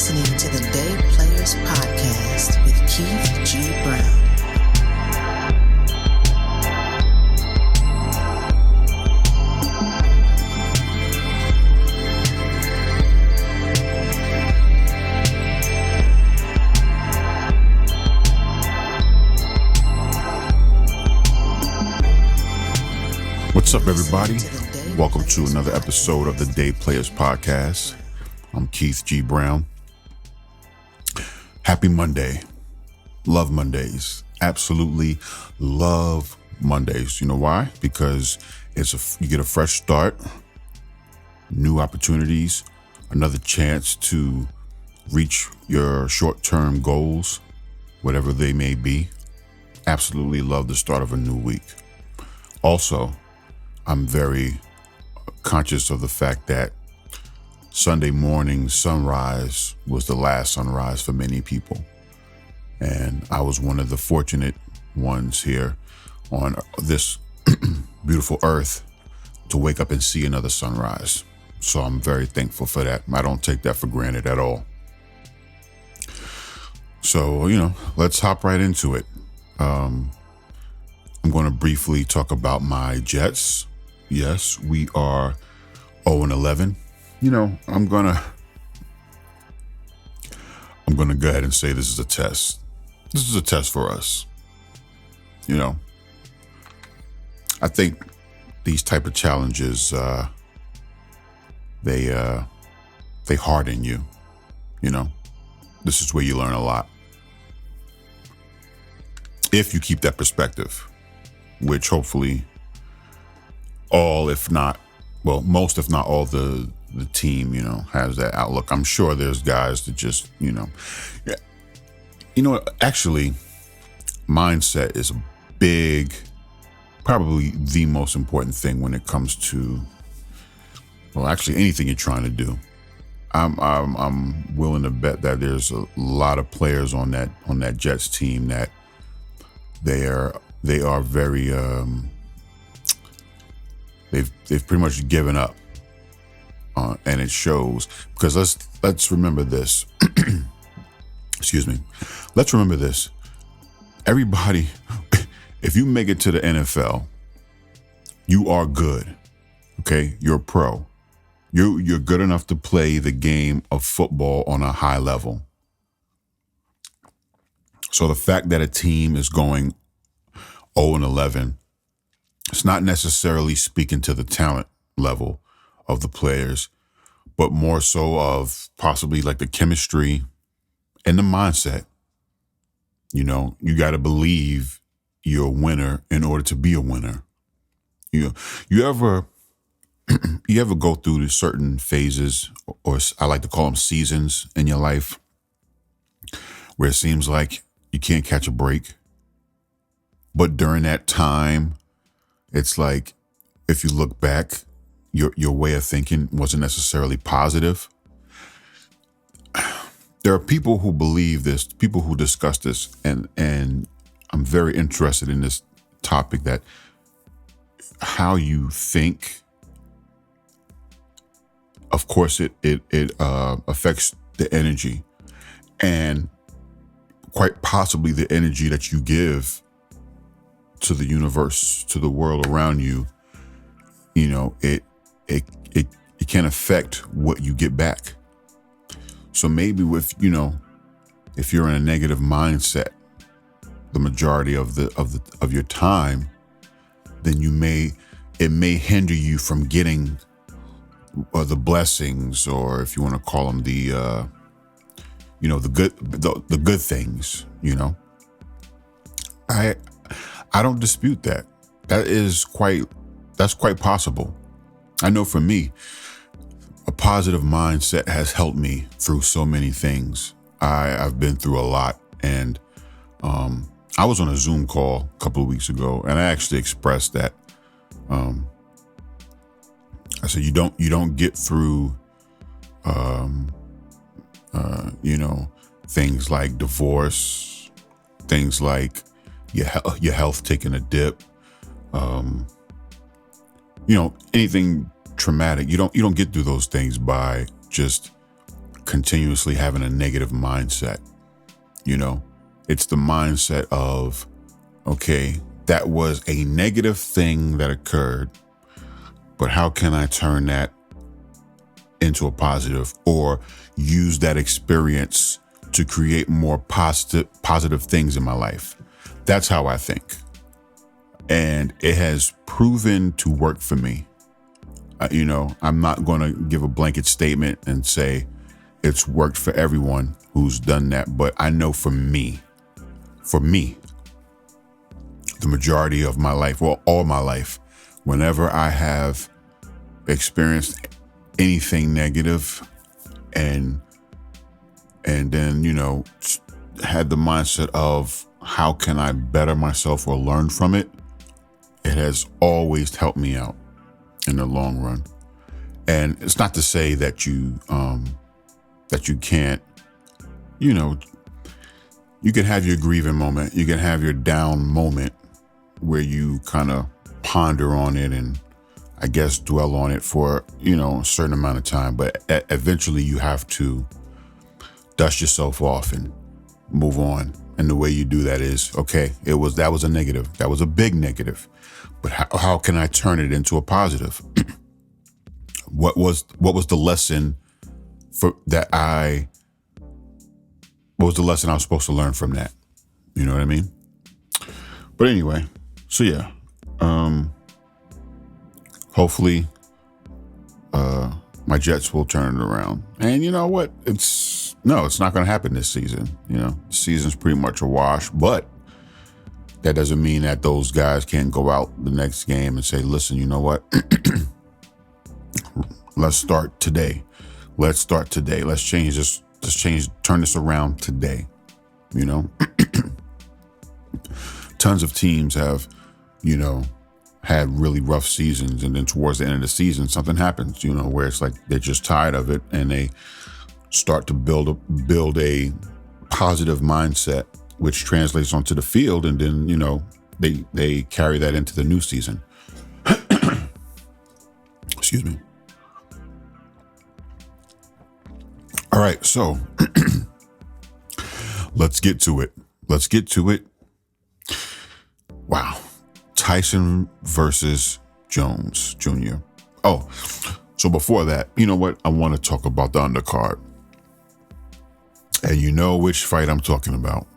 listening to the Day Players Podcast with Keith G. Brown. What's up, everybody? Welcome to another episode of the Day Players Podcast. I'm Keith G. Brown. Happy Monday. Love Mondays. Absolutely love Mondays. You know why? Because you get a fresh start, new opportunities, another chance to reach your short-term goals, whatever they may be. Absolutely love the start of a new week. Also, I'm very conscious of the fact that Sunday morning sunrise was the last sunrise for many people. And I was one of the fortunate ones here on this beautiful earth to wake up and see another sunrise. So I'm very thankful for that. I don't take that for granted at all. So, let's hop right into it. I'm going to briefly talk about my Jets. Yes, we are 0-11. I'm gonna go ahead and say this is a test. This is a test for us. I think these type of challenges, they harden you. This is where you learn a lot. If you keep that perspective, which hopefully most if not all the team, has that outlook. I'm sure there's guys that just, actually mindset is a big, probably the most important thing when it comes to, anything you're trying to do. I'm willing to bet that there's a lot of players on that Jets team that they are very, they've pretty much given up, and it shows. Because let's remember this. Excuse me. Let's remember this. Everybody, if you make it to the NFL, you are good. Okay, you're a pro. You're good enough to play the game of football on a high level. So the fact that a team is going 0-11, it's not necessarily speaking to the talent level of the players, but more so of possibly like the chemistry and the mindset. You got to believe you're a winner in order to be a winner. You ever go through certain phases, or I like to call them seasons in your life, where it seems like you can't catch a break, but during that time, it's like, if you look back, your way of thinking wasn't necessarily positive. There are people who believe this, people who discuss this, and I'm very interested in this topic, that how you think, of course, it affects the energy, and quite possibly the energy that you give to the universe, to the world around you. It can affect what you get back. So maybe if you're in a negative mindset the majority of your time, then it may hinder you from getting the blessings, or if you want to call them the good things. I don't dispute that. That's quite possible. I know for me, a positive mindset has helped me through so many things. I've been through a lot, and I was on a Zoom call a couple of weeks ago, and I actually expressed that. I said, you don't get through, things like divorce, things like your health taking a dip, anything traumatic. You don't get through those things by just continuously having a negative mindset. You know, it's the mindset of, okay, that was a negative thing that occurred, but how can I turn that into a positive, or use that experience to create more positive things in my life? That's how I think. And it has proven to work for me. You know, I'm not going to give a blanket statement and say it's worked for everyone who's done that. But I know for me, the majority of my life, well, all my life, whenever I have experienced anything negative and then, you know, had the mindset of how can I better myself or learn from it, it has always helped me out in the long run. And it's not to say that you can't, you know, you can have your grieving moment, you can have your down moment where you kind of ponder on it and I guess dwell on it for, you know, a certain amount of time, but eventually you have to dust yourself off and move on. And the way you do that is, okay, that was a negative. That was a big negative. But how can I turn it into a positive? What was the lesson what was the lesson I was supposed to learn from that? You know what I mean? But anyway, so yeah, hopefully, my Jets will turn it around. And you know what? It's not going to happen this season. You know, the season's pretty much a wash, but that doesn't mean that those guys can't go out the next game and say, listen, you know what? Let's start today. Let's change this. Turn this around today. You know, tons of teams have, you know, had really rough seasons. And then towards the end of the season, something happens, you know, where it's like they're just tired of it and they start to build a positive mindset, which translates onto the field. And then, you know, they carry that into the new season. Excuse me. All right. So let's get to it. Wow. Tyson versus Jones Jr. Oh, so before that, you know what? I want to talk about the undercard. And you know which fight I'm talking about.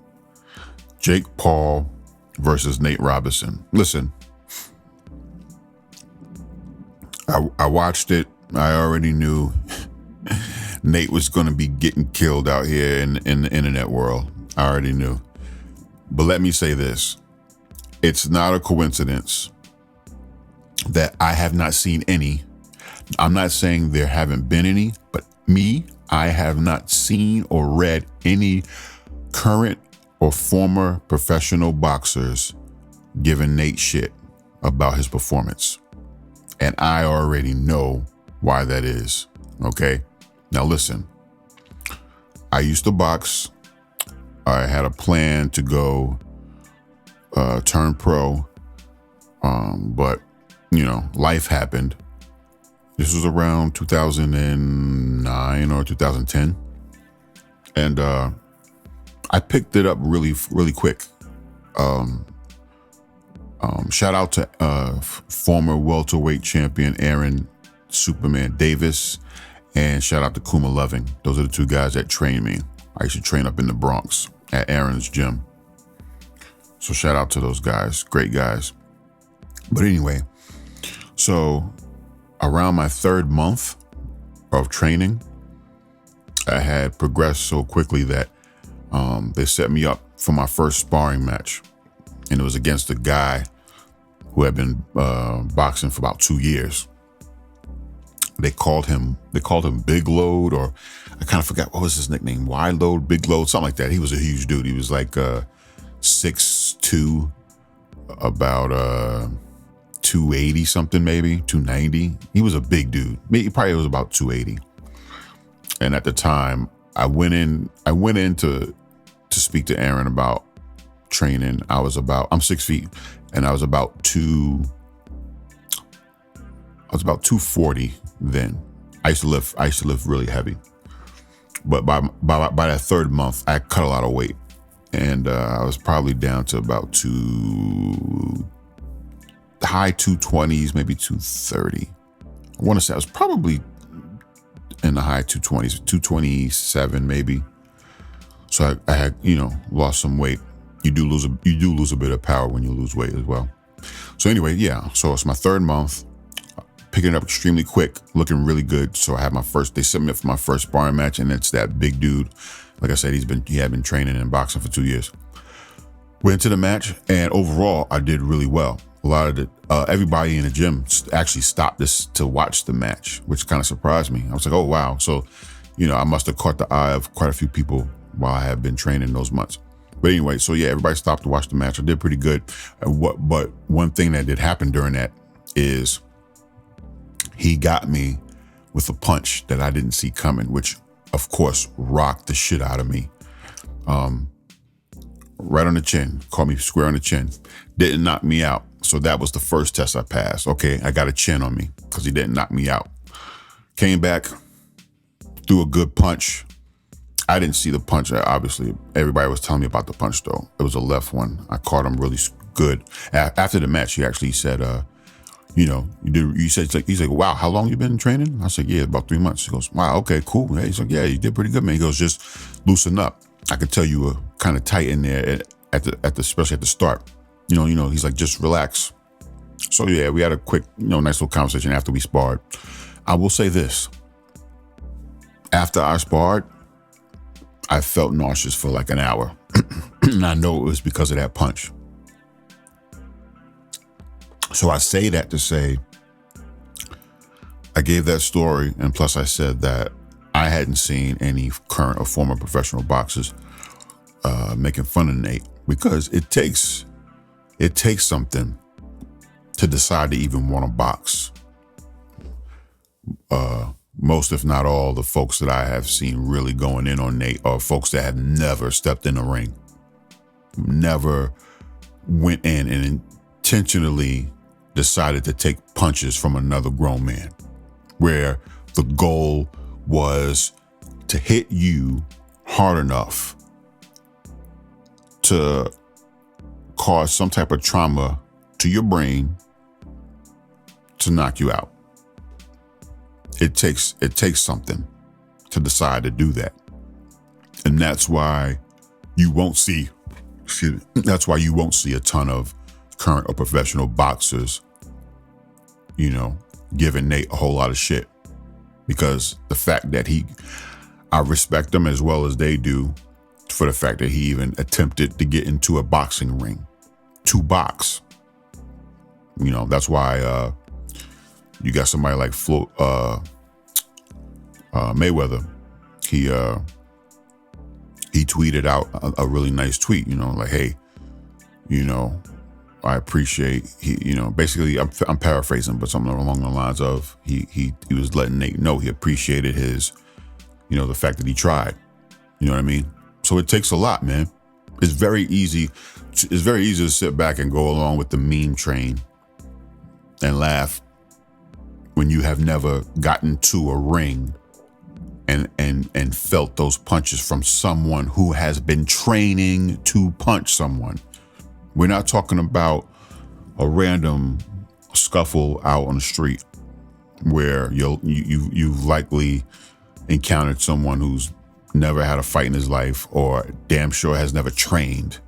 Jake Paul versus Nate Robinson. Listen, I watched it. I already knew Nate was going to be getting killed out here in the internet world. I already knew. But let me say this. It's not a coincidence that I have not seen any. I'm not saying there haven't been any, but I have not seen or read any current or former professional boxers giving Nate shit about his performance. And I already know why that is. Okay. Now listen, I used to box. I had a plan to go turn pro. But you know, life happened. This was around 2009 or 2010. And I picked it up really, really quick. Shout out to former welterweight champion Aaron Superman Davis, and shout out to Kuma Loving. Those are the two guys that trained me. I used to train up in the Bronx at Aaron's gym. So shout out to those guys, great guys. But anyway, so around my third month of training, I had progressed so quickly that they set me up for my first sparring match. And it was against a guy who had been boxing for about 2 years. They called him Big Load, or I kind of forgot, what was his nickname? Wide Load, Big Load, something like that. He was a huge dude. He was like 6'2", about 280 something, maybe 290. He was a big dude. He probably was about 280. And at the time, I went in to speak to Aaron about training. I'm 6 feet, and I was about 240 then. I used to lift really heavy. But by that third month, I cut a lot of weight, and I was probably down to about high 220s, maybe 230. I want to say I was probably in the high 220s, 227 maybe. So I had, lost some weight. You do lose a bit of power when you lose weight as well. So anyway, yeah. So it's my third month, picking it up extremely quick, looking really good. So I had they sent me up for my first sparring match, and it's that big dude. Like I said, he had been training in boxing for 2 years. Went into the match, and overall, I did really well. A lot of everybody in the gym actually stopped this to watch the match, which kind of surprised me. I was like, oh, wow. So, I must have caught the eye of quite a few people while I have been training those months. But anyway, so yeah, everybody stopped to watch the match. I did pretty good. But one thing that did happen during that is he got me with a punch that I didn't see coming, which of course rocked the shit out of me. Right on the chin, caught me square on the chin. Didn't knock me out. So that was the first test I passed. Okay, I got a chin on me because he didn't knock me out. Came back, threw a good punch. I didn't see the punch. Obviously, everybody was telling me about the punch though. It was a left one. I caught him really good. After the match, he actually said, you said, he's like, wow, how long you been training? I said, yeah, about 3 months. He goes, wow, okay, cool. He's like, yeah, you did pretty good, man. He goes, just loosen up. I could tell you were kind of tight in there especially at the start. He's like, just relax. So yeah, we had a quick, nice little conversation after we sparred. I will say this. After I sparred, I felt nauseous for like an hour. And I know it was because of that punch. So I say that to say, I gave that story, and plus I said that I hadn't seen any current or former professional boxers making fun of Nate, because it takes something to decide to even want to box. Most, if not all, the folks that I have seen really going in on Nate are folks that have never stepped in the ring, never went in and intentionally decided to take punches from another grown man, where the goal was to hit you hard enough to cause some type of trauma to your brain to knock you out. It takes something to decide to do that. And that's why you won't see a ton of current or professional boxers, giving Nate a whole lot of shit, because the fact that I respect him as well as they do for the fact that he even attempted to get into a boxing ring to box. That's why you got somebody like Mayweather. He tweeted out a really nice tweet, like, hey, I appreciate basically I'm paraphrasing, but something along the lines of he was letting Nate know he appreciated his, the fact that he tried. You know what I mean? So it takes a lot, man. It's very easy to sit back and go along with the meme train and laugh when you have never gotten to a ring and felt those punches from someone who has been training to punch someone. We're not talking about a random scuffle out on the street where you've likely encountered someone who's never had a fight in his life, or damn sure has never trained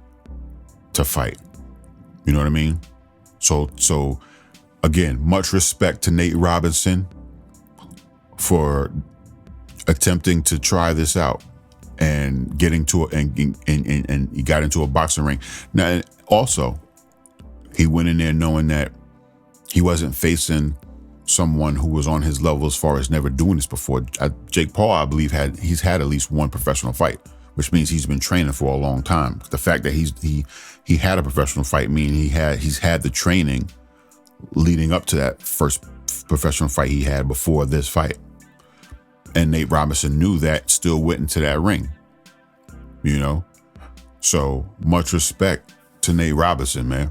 to fight. You know what I mean? So again, much respect to Nate Robinson for attempting to try this out and getting to and he got into a boxing ring. Now, also, he went in there knowing that he wasn't facing someone who was on his level as far as never doing this before. Jake Paul, I believe, he's had at least one professional fight, which means he's been training for a long time. The fact that he had a professional fight means he's had the training leading up to that first professional fight he had before this fight. And Nate Robinson knew that, still went into that ring. So much respect to Nate Robinson, man.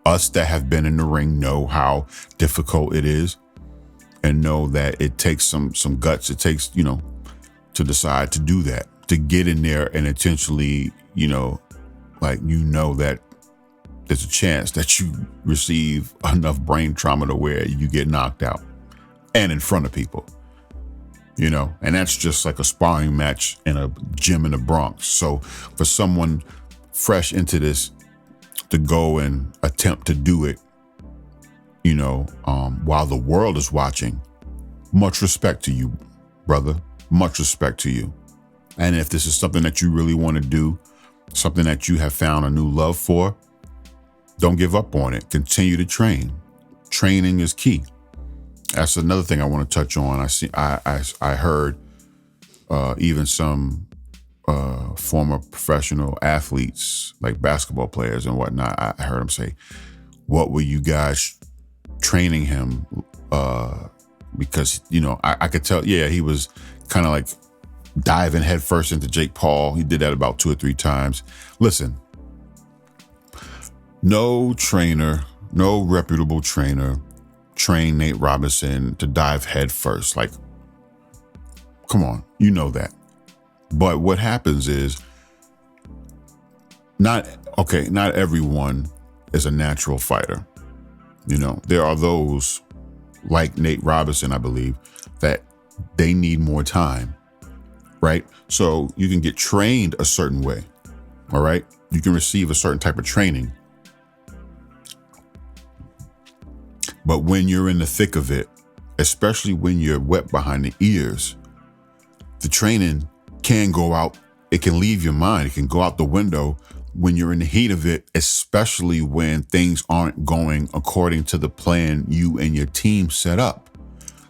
Us that have been in the ring know how difficult it is, and know that it takes some guts. It takes, to decide to do that, to get in there and intentionally, that there's a chance that you receive enough brain trauma to where you get knocked out and in front of people, and that's just like a sparring match in a gym in the Bronx. So for someone fresh into this to go and attempt to do it, while the world is watching, much respect to you, brother, much respect to you. And if this is something that you really want to do, something that you have found a new love for, don't give up on it. Continue to train. Training is key. That's another thing I want to touch on. I heard even some former professional athletes, like basketball players and whatnot, I heard them say, what were you guys training him? Because, I could tell, he was kind of like diving headfirst into Jake Paul. He did that about 2 or 3 times. Listen, no reputable trainer trained Nate Robinson to dive headfirst. Like, come on, that. But what happens is not everyone is a natural fighter. There are those like Nate Robinson, I believe, that they need more time, right? So you can get trained a certain way, all right? You can receive a certain type of training. But when you're in the thick of it, especially when you're wet behind the ears, the training can go out. It can leave your mind. It can go out the window when you're in the heat of it, especially when things aren't going according to the plan you and your team set up.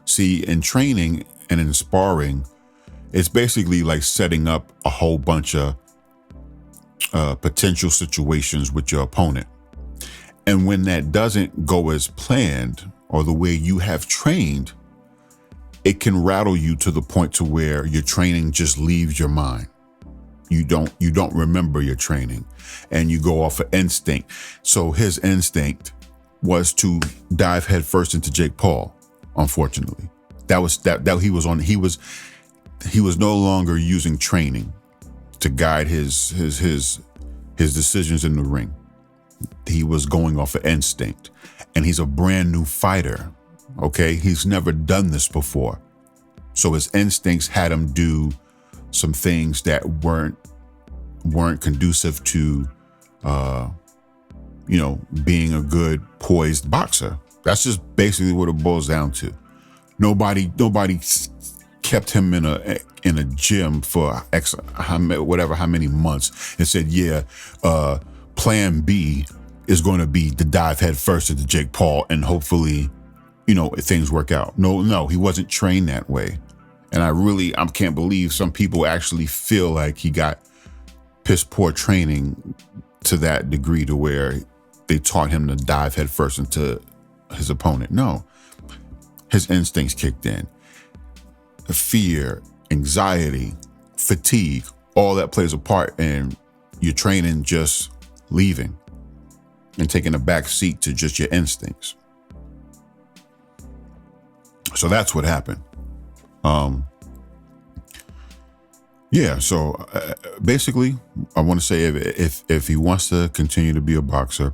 See, in training and in sparring, it's basically like setting up a whole bunch of potential situations with your opponent. And when that doesn't go as planned or the way you have trained, it can rattle you to the point to where your training just leaves your mind. You don't remember your training and you go off of instinct. So his instinct was to dive headfirst into Jake Paul. Unfortunately, he was no longer using training to guide his decisions in the ring. He was going off of instinct, and he's a brand new fighter. Okay. He's never done this before. So his instincts had him do some things that weren't conducive to, being a good poised boxer. That's just basically what it boils down to. Nobody kept him in a gym for how many months and said, plan B is going to be to dive head first into Jake Paul and hopefully, things work out. No, he wasn't trained that way. And I can't believe some people actually feel like he got piss poor training to that degree to where they taught him to dive head first into his opponent. No, his instincts kicked in. Fear, anxiety, fatigue, all that plays a part in your training just leaving and taking a back seat to just your instincts. So that's what happened. So basically, I want to say if he wants to continue to be a boxer,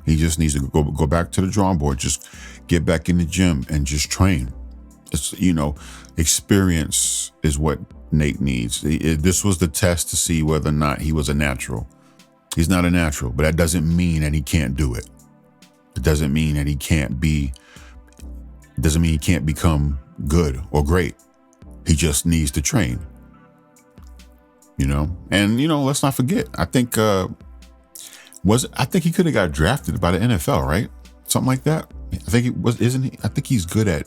he just needs to go back to the drawing board, just get back in the gym and just train. It's, experience is what Nate needs. This was the test to see whether or not he was a natural. He's not a natural, but that doesn't mean that he can't do it. It doesn't mean that he can't become good or great. He just needs to train. And let's not forget, I think he could have got drafted by the NFL, right? Something like that. I think he was good at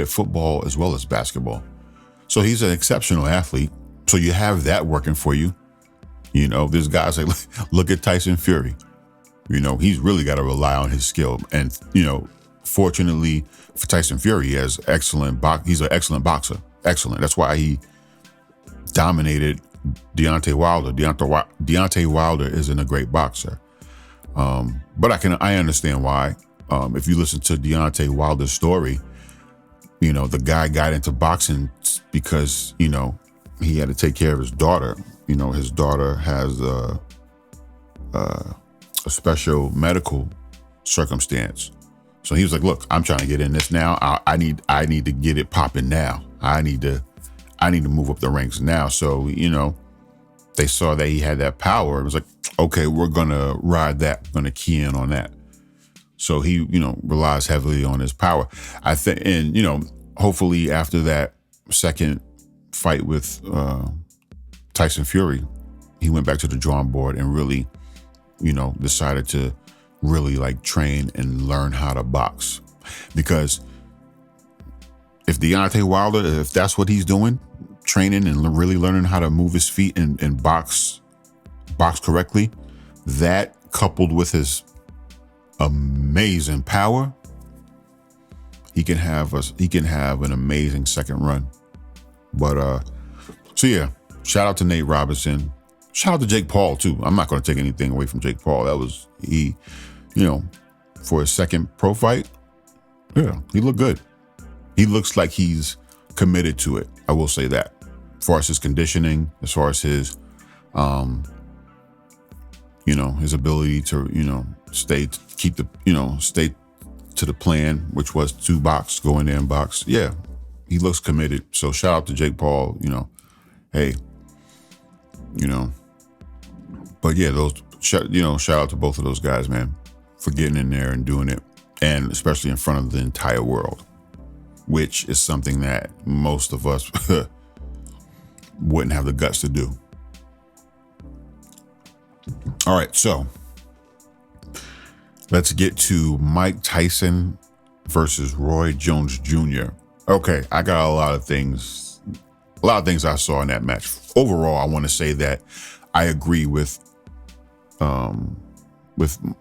football as well as basketball. So he's an exceptional athlete. So you have that working for you. There's guys like, look at Tyson Fury. He's really got to rely on his skill. And, fortunately for Tyson Fury, he's an excellent boxer. Excellent. That's why he dominated Deontay Wilder. Deontay Wilder isn't a great boxer. But I understand why. If you listen to Deontay Wilder's story, the guy got into boxing because, he had to take care of his daughter. You know, his daughter has a special medical circumstance. So he was like, look, I'm trying to get in this now. I need to get it popping now. I need to move up the ranks now. So, you know, they saw that he had that power. It was like, okay, we're going to ride that. We're going to key in on that. So he, you know, relies heavily on his power. I think, and, you know, hopefully after that second fight with Tyson Fury, he went back to the drawing board and really, you know, decided to really like train and learn how to box. Because if Deontay Wilder, if that's what he's doing, training and really learning how to move his feet and box correctly, that coupled with his amazing power, he can have an amazing second run. But so yeah, shout out to Nate Robinson. Shout out to Jake Paul too. I'm not going to take anything away from Jake Paul. That was he, you know, for his second pro fight. Yeah, he looked good. He looks like he's committed to it. I will say that. As far as his conditioning, as far as his, you know, his ability to, you know, stay to the plan, which was to box, go in there and box. Yeah, he looks committed. So shout out to Jake Paul, you know, hey, you know, but yeah, shout out to both of those guys, man, for getting in there and doing it. And especially in front of the entire world, which is something that most of us wouldn't have the guts to do. All right, so let's get to Mike Tyson versus Roy Jones Jr. Okay, I got a lot of things I saw in that match. Overall, I want to say that I agree with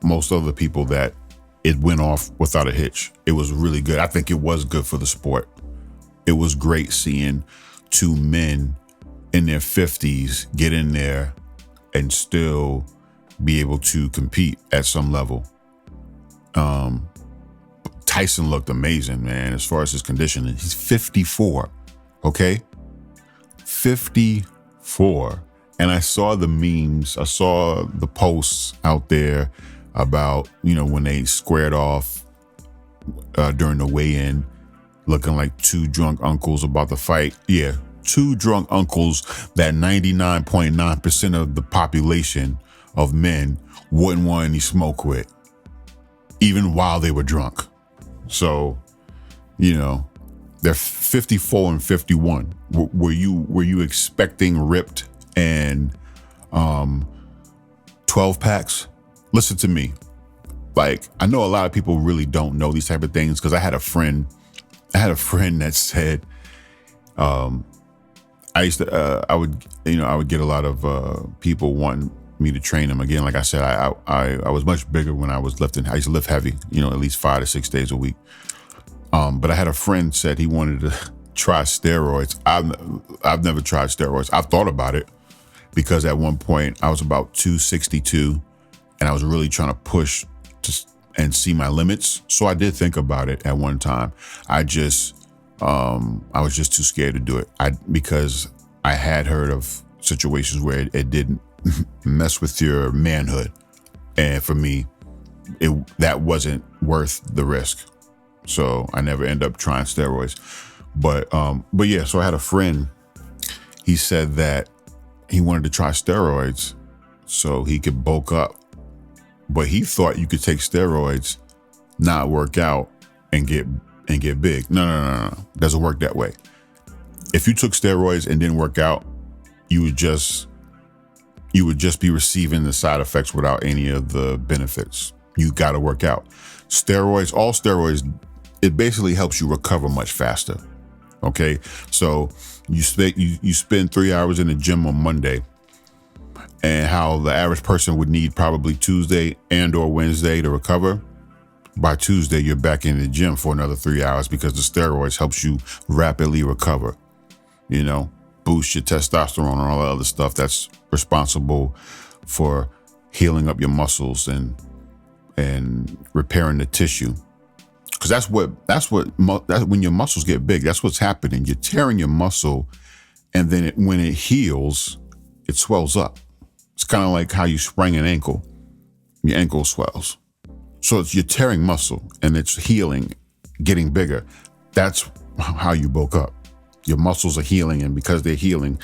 most other people that it went off without a hitch. It was really good. I think it was good for the sport. It was great seeing two men in their 50s get in there and still be able to compete at some level. Tyson looked amazing, man, as far as his conditioning. He's 54, okay? 54. And I saw the memes, I saw the posts out there about, you know, when they squared off during the weigh-in, looking like two drunk uncles about to fight. Yeah, two drunk uncles that 99.9% of the population of men wouldn't want any smoke with, even while they were drunk. So, you know, they're 54 and 51. Were you expecting ripped and 12 packs? Listen to me. Like, I know a lot of people really don't know these type of things, because I had a friend that said, I would get a lot of people wanting me to train them. Again, like I said, I was much bigger when I was lifting. I used to lift heavy, you know, at least 5 to 6 days a week. But I had a friend said he wanted to try steroids. I've never tried steroids. I've thought about it, because at one point I was about 262 and I was really trying to push and see my limits. So I did think about it at one time. I was just too scared to do it. Because I had heard of situations where it didn't mess with your manhood. And for me, that wasn't worth the risk. So I never end up trying steroids. But yeah, so I had a friend, he said that he wanted to try steroids so he could bulk up. But he thought you could take steroids, not work out, and get big. No. It doesn't work that way. If you took steroids and didn't work out, you would just be receiving the side effects without any of the benefits. You got to work out. All steroids, it basically helps you recover much faster. Okay, so you spend 3 hours in the gym on Monday, and how the average person would need probably Tuesday and or Wednesday to recover. By Tuesday, you're back in the gym for another 3 hours, because the steroids helps you rapidly recover. You know, boost your testosterone and all that other stuff that's responsible for healing up your muscles and repairing the tissue. Because that's when your muscles get big. That's what's happening. You're tearing your muscle And then when it heals, it swells up. It's kind of like how you sprain an ankle. Your ankle swells. So you're tearing muscle and it's healing, getting bigger. That's how you bulk up. Your muscles are healing, and because they're healing,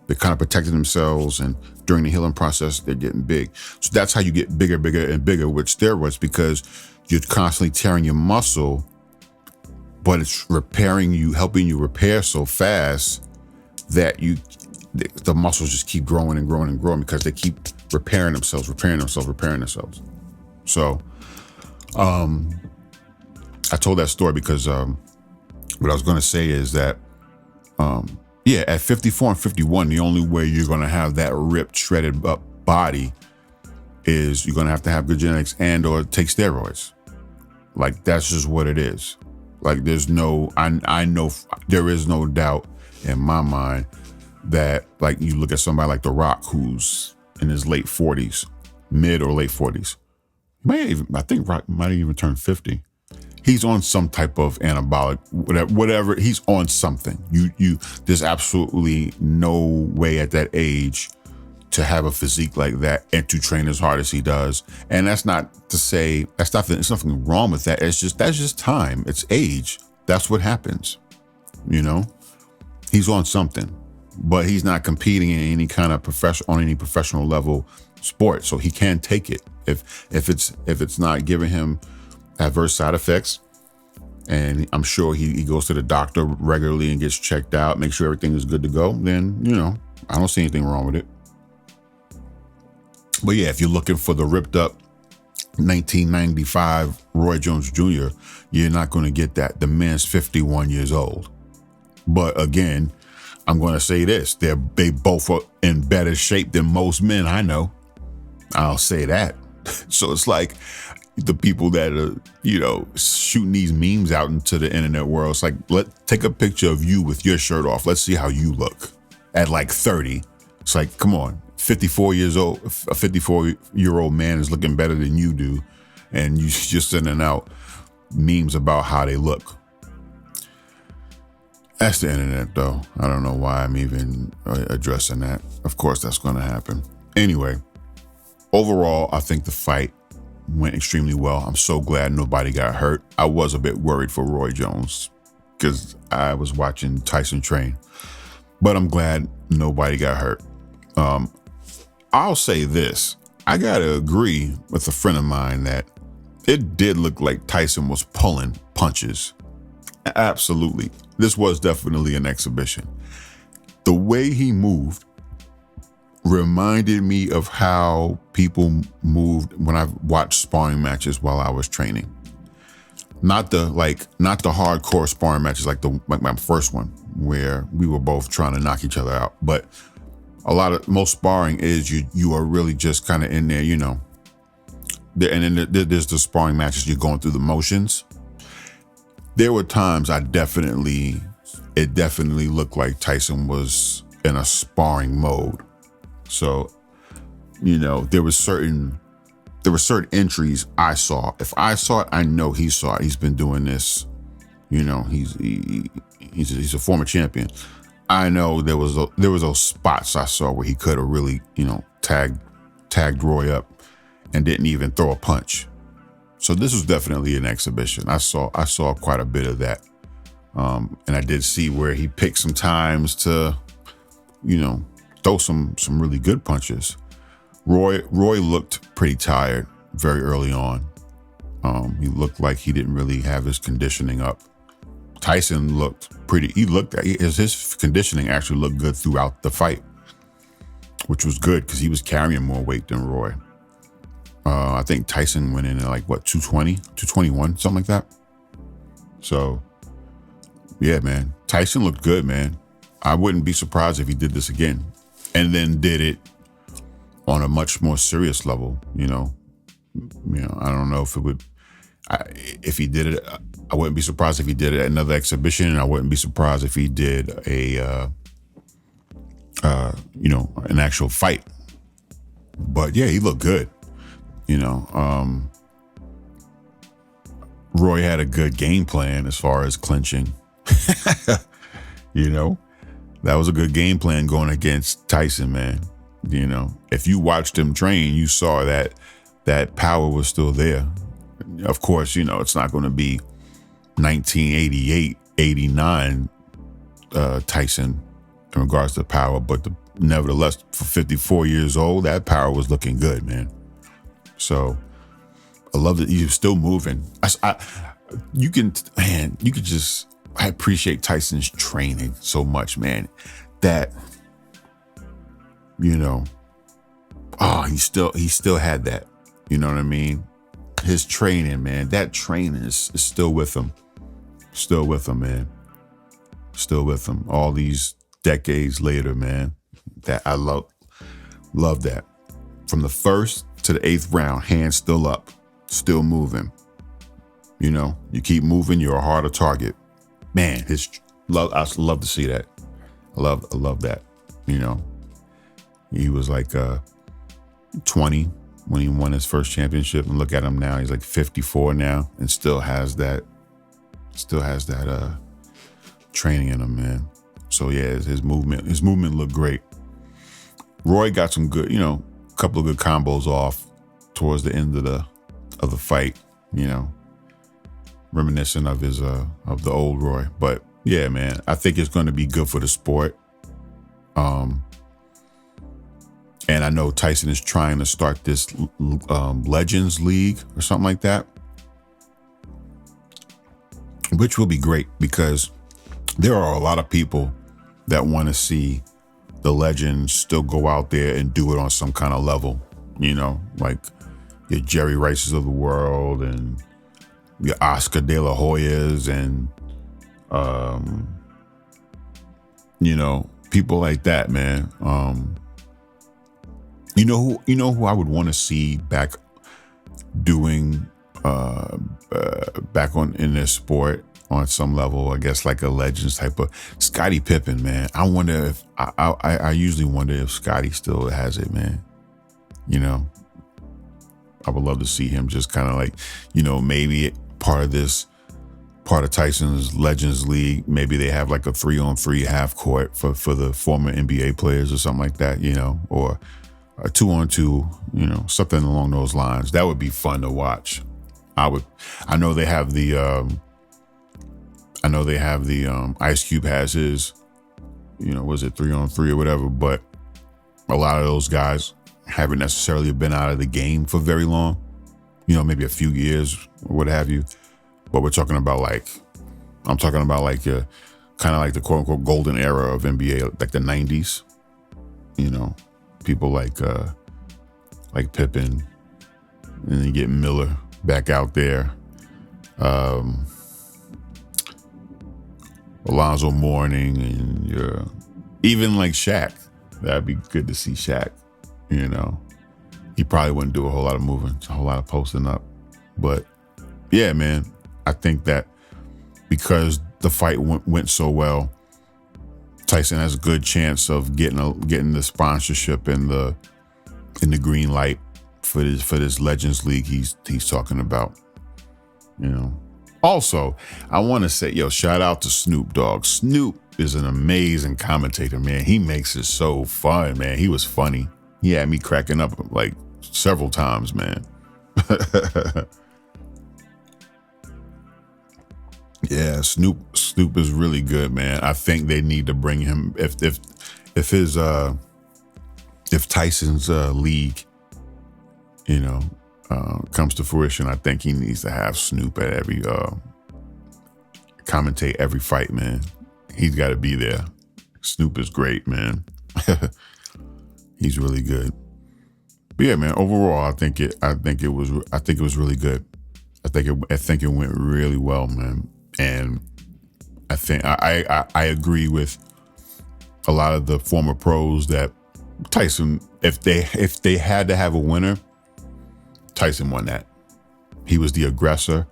they're kind of protecting themselves, and during the healing process, they're getting big. So that's how you get bigger, bigger, and bigger with steroids, because you're constantly tearing your muscle, but it's repairing you, helping you repair so fast that the muscles just keep growing and growing and growing because they keep repairing themselves. So, I told that story because what I was going to say is that, at 54 and 51, the only way you're going to have that ripped, shredded up body is you're going to have good genetics and or take steroids. Like, that's just what it is. Like, I know there is no doubt in my mind that, like, you look at somebody like The Rock, who's in his late 40s, mid or late 40s. I think Rock might even turn 50. He's on some type of anabolic, whatever. He's on something. There's absolutely no way at that age to have a physique like that and to train as hard as he does. And that's not to say there's nothing wrong with that. That's just time. It's age. That's what happens. He's on something, but he's not competing in any kind of professional level sport. So he can take it if it's not giving him adverse side effects. And I'm sure he goes to the doctor regularly and gets checked out, make sure everything is good to go. Then, I don't see anything wrong with it. But yeah, if you're looking for the ripped up 1995 Roy Jones Jr., you're not going to get that. The man's 51 years old. But again, I'm going to say this. They both are in better shape than most men I know. I'll say that. So it's like the people that are, shooting these memes out into the internet world. It's like, take a picture of you with your shirt off. Let's see how you look at like 30. It's like, come on, 54 years old, a 54-year-old man is looking better than you do. And you're sending out memes about how they look. That's the internet, though. I don't know why I'm even addressing that. Of course, that's going to happen. Anyway, overall, I think the fight went extremely well. I'm so glad nobody got hurt. I was a bit worried for Roy Jones because I was watching Tyson train, but I'm glad nobody got hurt. I'll say this. I got to agree with a friend of mine that it did look like Tyson was pulling punches. Absolutely. This was definitely an exhibition. The way he moved reminded me of how people moved when I watched sparring matches while I was training. Not the hardcore sparring matches like my first one where we were both trying to knock each other out. But most sparring is you are really just kind of in there, and then there's the sparring matches you're going through the motions. There were times it definitely looked like Tyson was in a sparring mode. So, there were certain entries I saw. If I saw it, I know he saw it. He's been doing this. He's a former champion. I know there was those spots I saw where he could have really, tagged Roy up and didn't even throw a punch. So this was definitely an exhibition. I saw quite a bit of that. And I did see where he picked some times to, throw some really good punches. Roy looked pretty tired very early on. He looked like he didn't really have his conditioning up. Tyson looked his conditioning actually looked good throughout the fight, which was good because he was carrying more weight than Roy. I think Tyson went in at 220, 221, something like that. So yeah, man, Tyson looked good, man. I wouldn't be surprised if he did this again. And then did it on a much more serious level, I don't know if it would. If he did it, I wouldn't be surprised if he did it at another exhibition, and I wouldn't be surprised if he did an actual fight. But yeah, he looked good. Roy had a good game plan as far as clinching. That was a good game plan going against Tyson, man. You know, if you watched him train, you saw that power was still there. Of course, you know, it's not going to be 1988, 89 Tyson in regards to power, but nevertheless, for 54 years old, that power was looking good, man. So I love that you're still moving. I appreciate Tyson's training so much, man, that, you know, he still had that, you know what I mean? His training, man, that training is still with him. Still with him, man. Still with him. All these decades later, man. That I love that. From the 1st to the 8th round, hands still up, still moving. You know, you keep moving, you're a harder target. Man, I love to see that. I love that. You know, he was like 20 when he won his first championship, and look at him now. He's like 54 now, and still has that training in him, man. So yeah, his movement looked great. Roy got some good, you know, a couple of good combos off towards the end of the fight, you know, reminiscent of his of the old Roy. But yeah, man, I think it's going to be good for the sport. And I know Tyson is trying to start this Legends League or something like that, which will be great because there are a lot of people that want to see the legends still go out there and do it on some kind of level, you know, like your Jerry Rices of the world and your Oscar De La Hoyas and, you know, people like that, man. You know who I would want to see back doing back in this sport on some level, I guess, like a Legends type of Scottie Pippen, man. I wonder if I usually wonder if Scottie still has it, man. You know, I would love to see him just kind of like, you know, maybe part of Tyson's Legends League. Maybe they have like a 3-on-3 half court for the former NBA players or something like that, you know, or a 2-on-2, you know, something along those lines. That would be fun to watch. I know they have the Ice Cube has his, you know, was it 3-on-3 or whatever, but a lot of those guys haven't necessarily been out of the game for very long, you know, maybe a few years or what have you. But I'm talking about like your kind of like the quote unquote golden era of NBA, like the 90s, you know, people like Pippen, and then you get Miller back out there. Alonzo Mourning, and even like Shaq. That'd be good to see Shaq, you know. He probably wouldn't do a whole lot of moving, a whole lot of posting up. But yeah, man, I think that because the fight went so well, Tyson has a good chance of getting the sponsorship and the green light for this Legends League he's talking about, you know. Also, I want to say, shout out to Snoop Dogg. Snoop is an amazing commentator, man. He makes it so fun, man. He was funny. He had me cracking up like several times, man. Yeah, Snoop is really good, man. I think they need to bring him if Tyson's league, you know, comes to fruition. I think he needs to have Snoop at every commentate every fight, man. He's got to be there. Snoop is great, man. He's really good. But yeah, man. Overall, I think it was really good. I think it went really well, man. And I think I agree with a lot of the former pros that Tyson, if they had to have a winner, Tyson won that. He was the aggressor.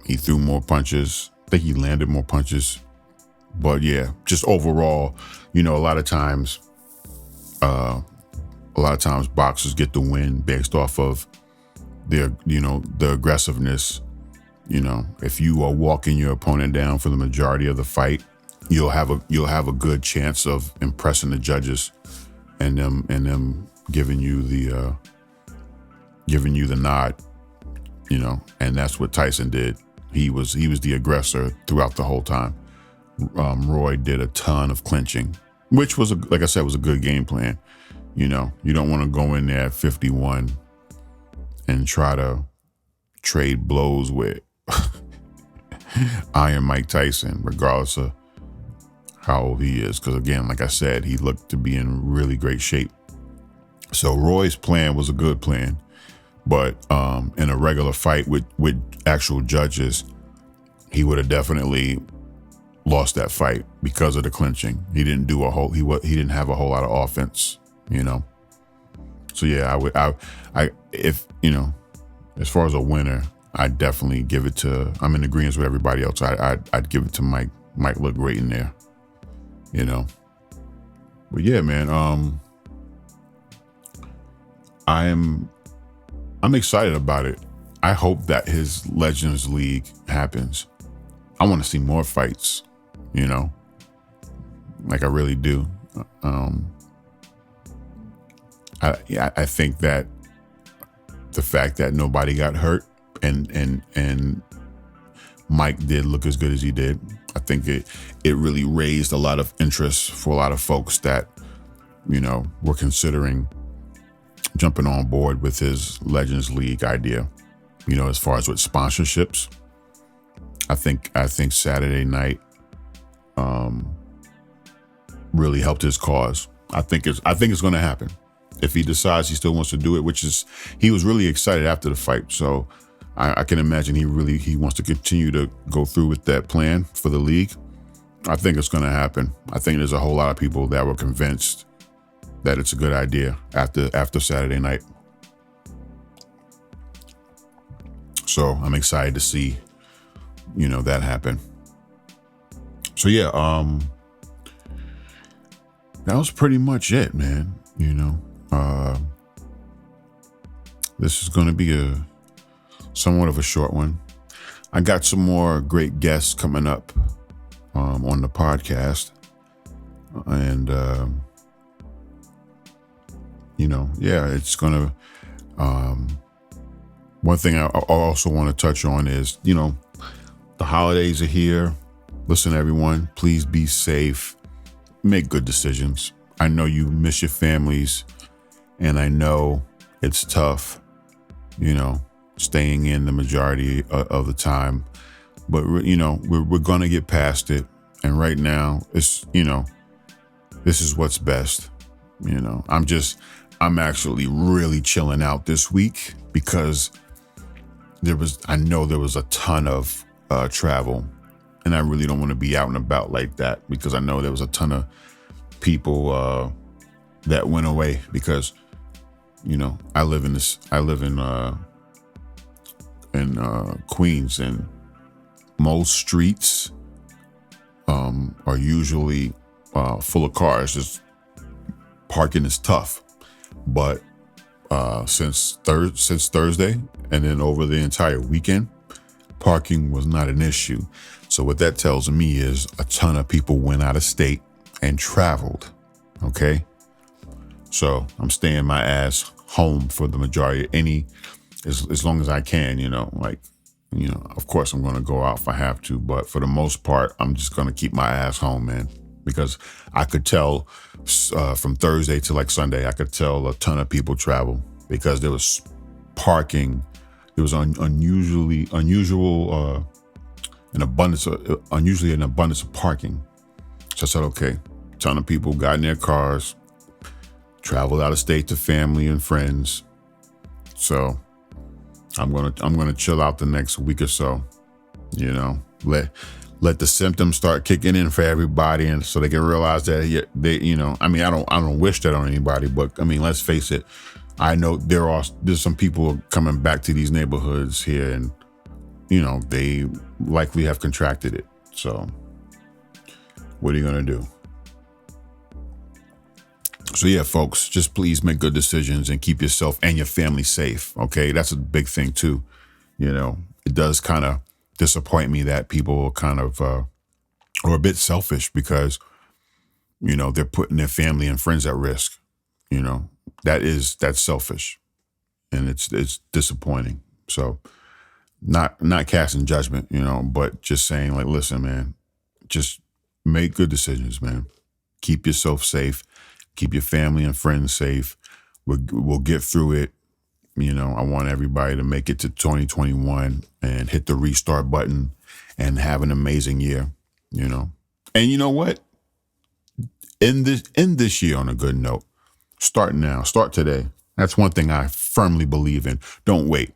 He threw more punches. I think he landed more punches. But yeah, just overall, you know, a lot of times boxers get the win based off of their, you know, the aggressiveness. You know, if you are walking your opponent down for the majority of the fight you'll have a good chance of impressing the judges and them giving you the nod, and that's what Tyson did. He was the aggressor throughout the whole time. Roy did a ton of clinching, which was like I said, was a good game plan. You don't want to go in there at 51 and try to trade blows with Iron Mike Tyson, regardless of how old he is. Because again, like I said, he looked to be in really great shape. So Roy's plan was a good plan, but in a regular fight with actual judges, he would have definitely lost that fight because of the clinching. He didn't didn't have a whole lot of offense, So yeah, as far as a winner, I definitely give it to. I'm in agreement with everybody else. I'd give it to Mike. Mike looked great in there, But yeah, man. I'm excited about it. I hope that his Legends League happens. I want to see more fights, like I really do. I think that the fact that nobody got hurt and Mike did look as good as he did, I think it really raised a lot of interest for a lot of folks that, were considering jumping on board with his Legends League idea, as far as with sponsorships. I think Saturday night really helped his cause. I think it's going to happen if he decides he still wants to do it, he was really excited after the fight. So I can imagine he wants to continue to go through with that plan for the league. I think it's going to happen. I think there's a whole lot of people that were convinced that it's a good idea after Saturday night. So I'm excited to see, that happen. So yeah, that was pretty much it, man. This is going to be somewhat of a short one. I got some more great guests coming up on the podcast, and it's gonna. One thing I also want to touch on is, the holidays are here. Listen, everyone, please be safe. Make good decisions. I know you miss your families, and I know it's tough, staying in the majority of the time. But, we're going to get past it. And right now, it's, this is what's best. I'm actually really chilling out this week because I know there was a ton of travel, and I really don't want to be out and about like that because I know there was a ton of people that went away because, I live in Queens, and most streets are usually full of cars. Just parking is tough, but since Thursday and then over the entire weekend, parking was not an issue. So what that tells me is a ton of people went out of state and traveled. Okay. So I'm staying my ass home for the majority, as long as I can, of course I'm going to go out if I have to, but for the most part, I'm just going to keep my ass home, man, because I could tell from Thursday to like Sunday, I could tell a ton of people travel because there was parking. There was unusually an abundance of parking. So I said, okay, a ton of people got in their cars, traveled out of state to family and friends. So I'm gonna chill out the next week or so. Let the symptoms start kicking in for everybody, and so they can realize that I don't wish that on anybody, but let's face it. I know there's some people coming back to these neighborhoods here, and they likely have contracted it. So what are you gonna do? So yeah, folks, just please make good decisions and keep yourself and your family safe. Okay, that's a big thing too. It does kind of disappoint me that people kind of or a bit selfish because, they're putting their family and friends at risk. That's selfish, and it's disappointing. So not casting judgment, but just saying, like, listen, man, just make good decisions, man. Keep yourself safe. Keep your family and friends safe. We'll get through it. I want everybody to make it to 2021 and hit the restart button and have an amazing year, And you know what? End this year on a good note. Start now. Start today. That's one thing I firmly believe in. Don't wait.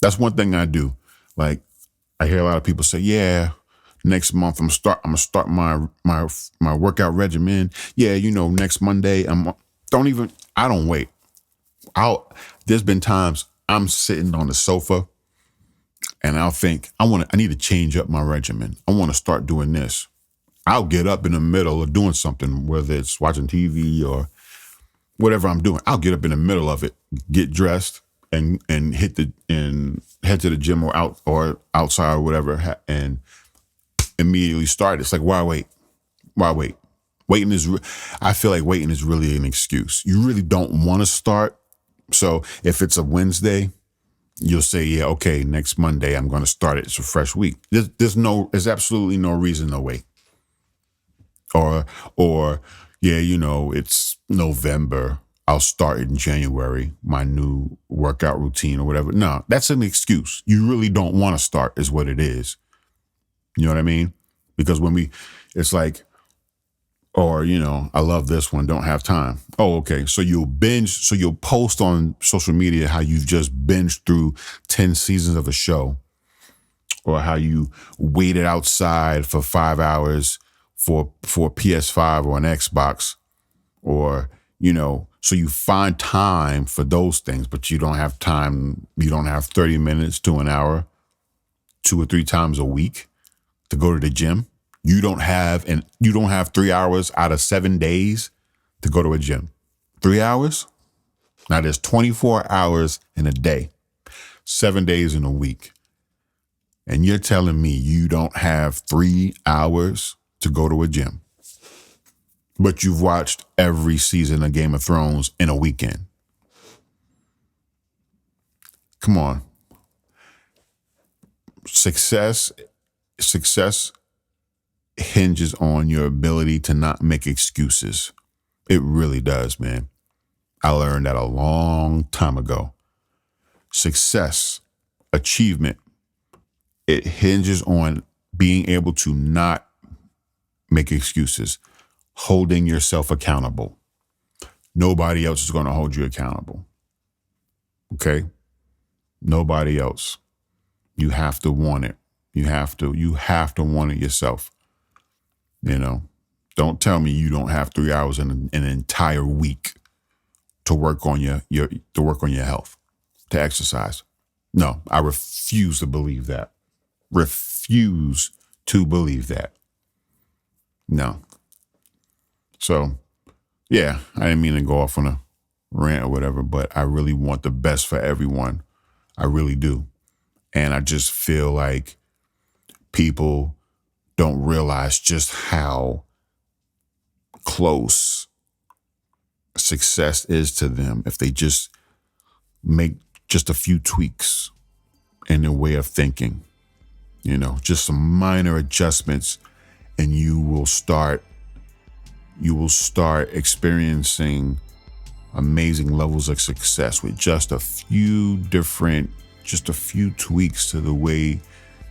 That's one thing I do. Like, I hear a lot of people say, yeah, next month I'm gonna start my workout regimen. Yeah, next Monday I don't wait. There's been times I'm sitting on the sofa and I'll think, I need to change up my regimen. I want to start doing this. I'll get up in the middle of doing something, whether it's watching TV or whatever I'm doing. I'll get up in the middle of it, get dressed, and head to the gym or outside or whatever, and immediately start. It's like, why wait? Why wait? I feel like waiting is really an excuse. You really don't want to start. So if it's a Wednesday, you'll say, yeah, okay, next Monday I'm going to start it. It's a fresh week. There's absolutely no reason to wait. Or yeah, it's November. I'll start in January, my new workout routine or whatever. No, that's an excuse. You really don't want to start is what it is. You know what I mean? Because it's like, or, I love this one, don't have time. Oh, okay. So you'll post on social media how you've just binged through 10 seasons of a show, or how you waited outside for 5 hours for PS5 or an Xbox, or, so you find time for those things, but you don't have time. You don't have 30 minutes to an hour, 2 or 3 times a week to go to the gym. You don't have 3 hours out of 7 days to go to a gym. 3 hours? Now there's 24 hours in a day, 7 days in a week. And you're telling me you don't have 3 hours to go to a gym, but you've watched every season of Game of Thrones in a weekend. Come on. Success hinges on your ability to not make excuses. It really does, man. I learned that a long time ago. Success, achievement, it hinges on being able to not make excuses, holding yourself accountable. Nobody else is going to hold you accountable. Okay? Nobody else. You have to want it. You have to want it yourself. Don't tell me you don't have 3 hours in an entire week to work on your health, to exercise. No, I refuse to believe that. Refuse to believe that. No. So, yeah, I didn't mean to go off on a rant or whatever, but I really want the best for everyone. I really do. And I just feel like people don't realize just how close success is to them if they just make just a few tweaks in their way of thinking, just some minor adjustments, and you will start experiencing amazing levels of success with just a few tweaks to the way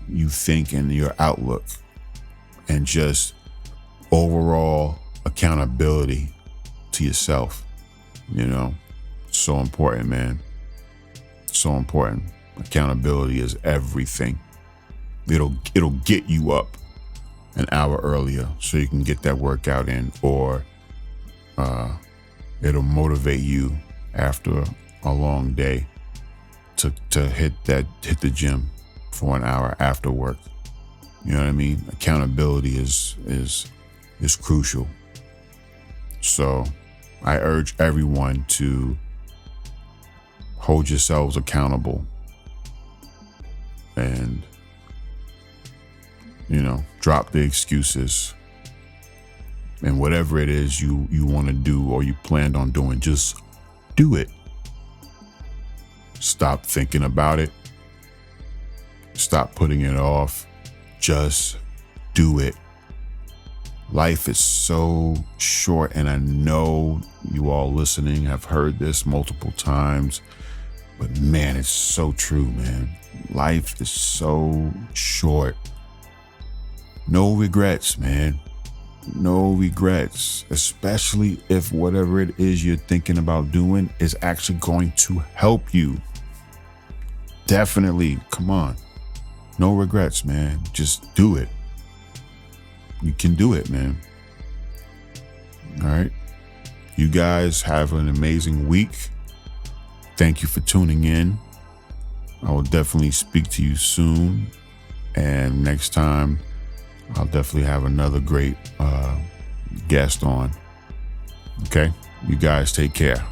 you think and your outlook, and just overall accountability to yourself. So important, man. So important. Accountability is everything. It'll get you up an hour earlier so you can get that workout in, or it'll motivate you after a long day to hit the gym for an hour after work. You know what I mean? Accountability is crucial. So I urge everyone to hold yourselves accountable and, Drop the excuses. And whatever it is you want to do or you planned on doing, just do it. Stop thinking about it. Stop putting it off. Just do it. Life is so short, and I know you all listening have heard this multiple times, but man, it's so true, man. Life is so short. No regrets, man. No regrets, especially if whatever it is you're thinking about doing is actually going to help you. Definitely, come on. No regrets, man. Just do it. You can do it, man. All right. You guys have an amazing week. Thank you for tuning in. I will definitely speak to you soon. And next time, I'll definitely have another great guest on. Okay? You guys take care.